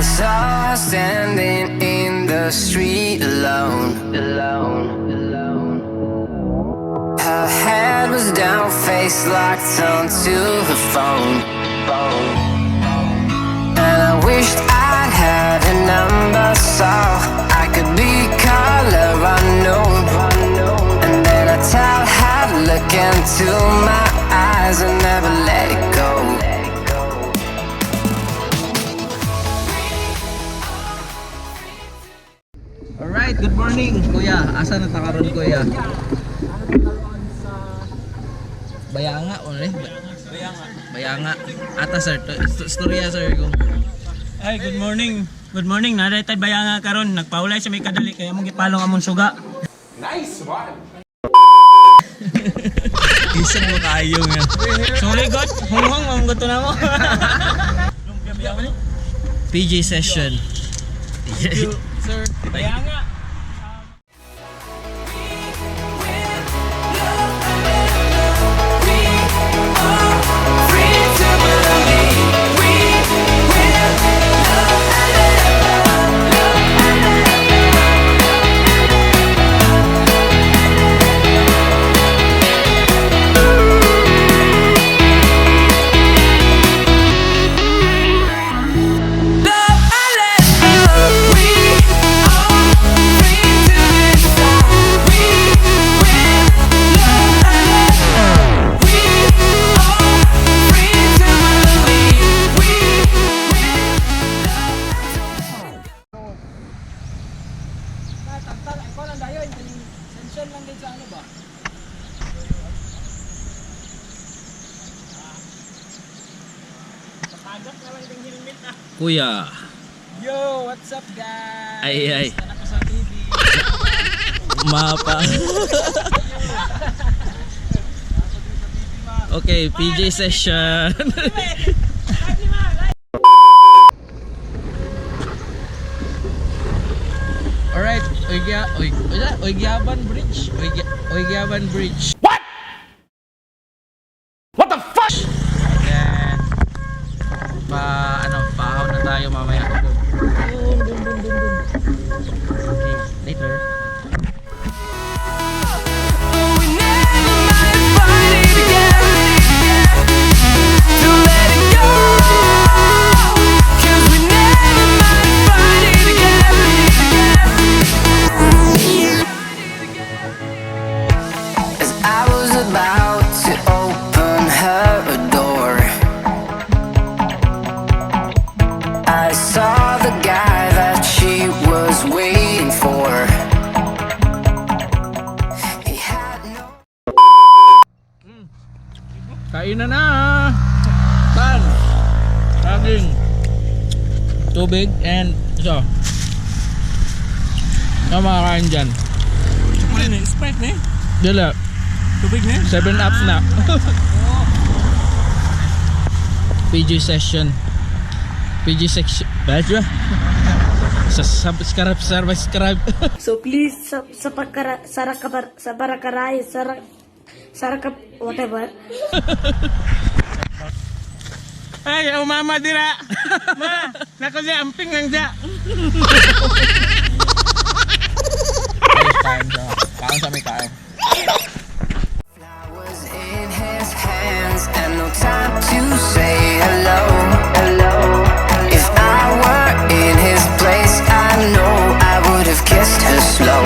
I saw her standing in the street alone. Her head was down, face locked onto her phone. And I wished I'd had a number so I could be color unknown. And then I tell her to look into my eyes and never let it go. Alright, good morning kuya. Asa na ta karon kuya? Bayanga o eh? Bayanga. Ata sir, storya sir ko. Ay, good morning. Good morning. Naday tay bayanga karon. Nagpaulay sa may kadali kaya mong gipalong amon suga. Nice one. Isang mo kayo nga. Sorry God. Hunghong mong gusto na mo. PJ session. Sir, bayanga. Kuya. Yo, what's up guys? Ay. Sana ko sa TV. Mapa. Okay, PJ session. Alright, Oygyaban Bridge. Oygyaban Bridge. What? What the fuck? Ayan. Pahaw na tayo mamaya. Okay, later. About to open her door, I saw the guy that she was waiting for. He had no... Kain na! Pan! Saging! Tubig and ito. Ano makakain dyan? Ano ni? Sprite ni? Dila. Tubig ni? 7 ups na. PG session. PG section. Baca. Subscribe. So please sabarakaray sarakap whatever. Ay, oh mama dira. Ma, nako siya amping ang ja. Kain siya. Kain sa may kain. Flowers in his hands and no time to say hello. If I were in his place, I know I would have kissed her slow.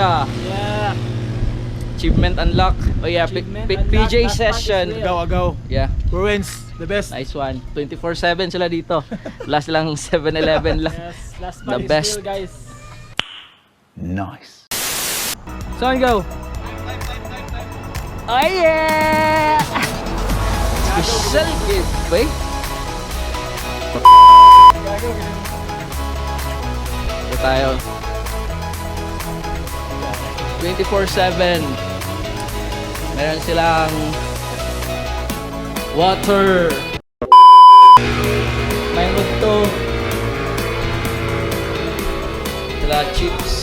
kuya. Yeah. Achievement unlock. Oh yeah, Achievement PJ unlock. session. Agaw. Yeah, Bruins, the best. nice one. 24/7 sila dito. Wala silang 7-Eleven lang. Yes, last The part is best. real, guys. Nice. Saan go? Oh yeah! Special gift, boy. Ito tayo. 24/7. Meron silang water. May to. Sila chips.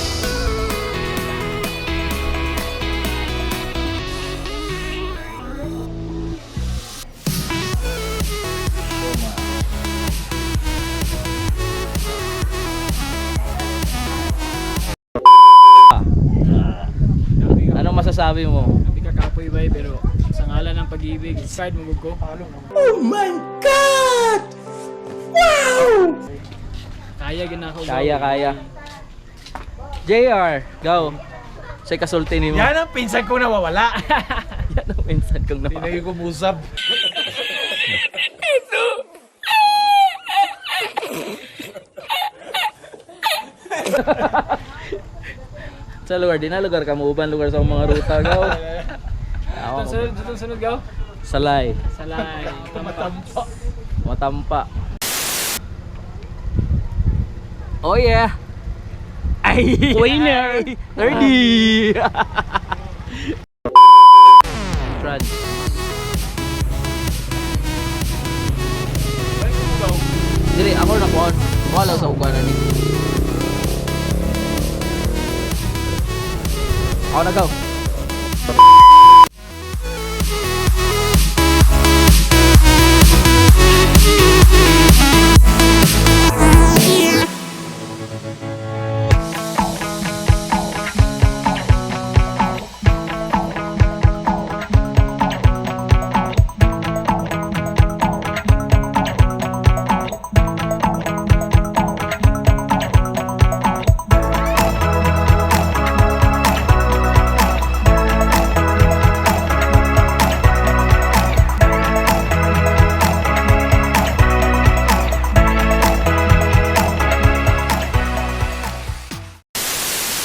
Anong masasabi mo? Hindi ka kapoy ba pero sa ngalan ng pag-ibig, side mo ko. Kaya ginako. Kaya. JR, go. Say kasulti ni mo. Yan ang pinsan ko nawawala. Yan ang minsan kong Hindi na yung kumusap. Sa lugar, di na lugar ka mauban lugar sa mga ruta, go. Sunod go. Salay, Salay. Matampo. Matampa. Oh yeah. Ay, winner. 30. France. Dili, ako na kuha. Wala sa uganan ni. Ako na go.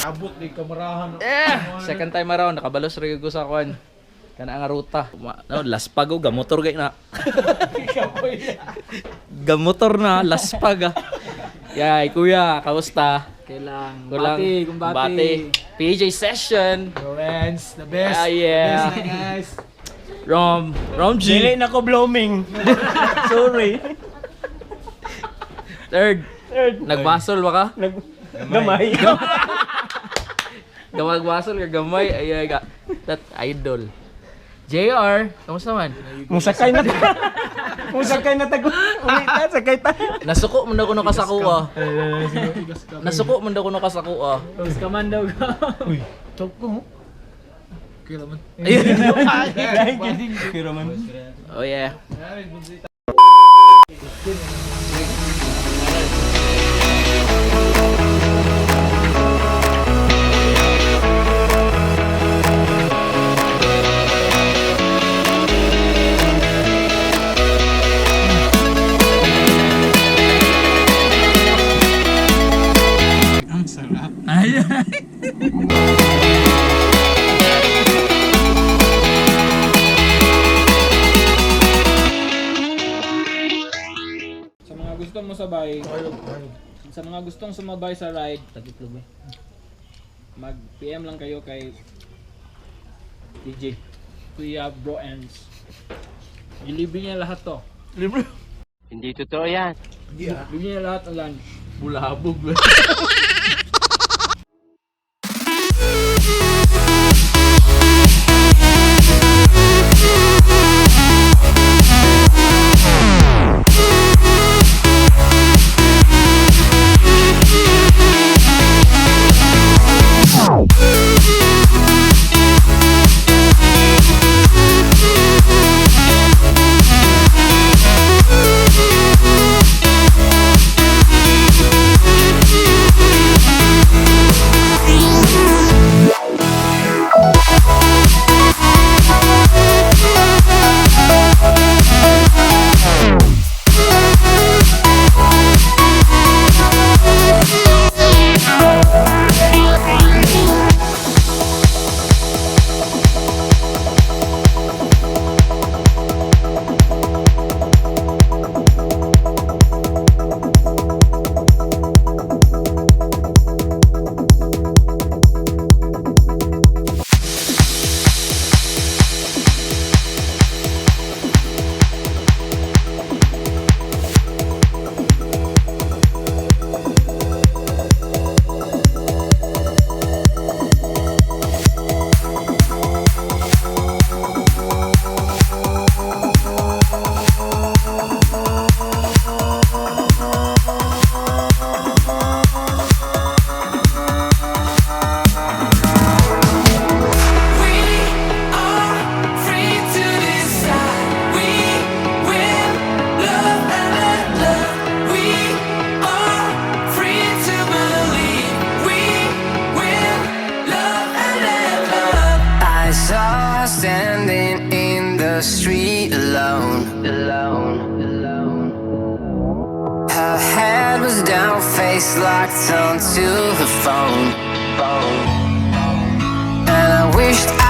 Abot di kamerahan. Second time around, nakabalos rin ko sa kwan. Kana nga ruta. No, laspag o, gamotor gay na. Gamotor na, laspag ah. Yay, kuya, kamusta? Kailang. Kulang. Bati. PJ session. Bruins, the best. Ah, yeah. The best, guys. Rom G. Dili na ko blooming. Sorry. Third. Nagbasol ba ka? Gamay. Gamagbasol ka gamay. Ay, that idol. JR, kamusta man? Musakay na tago. Umita, sakay ta. Nasuko man daw ko nakasakua. Nasuko man daw ko nakasakua. Tapos kaman daw ka. Uy, top ko mo. Kira man. Kira man. Oh yeah. Ang sarap. Sa mga gustong masabay, sa mga gustong sumabay sa ride, mag-PM lang kayo kay DJ Kuya Bro Ends. Ilibre niya lahat to. Hindi totoo yan. Libre niya lahat ng lunch. Bulabog. alone. Her head was down, face locked onto her phone. And I wished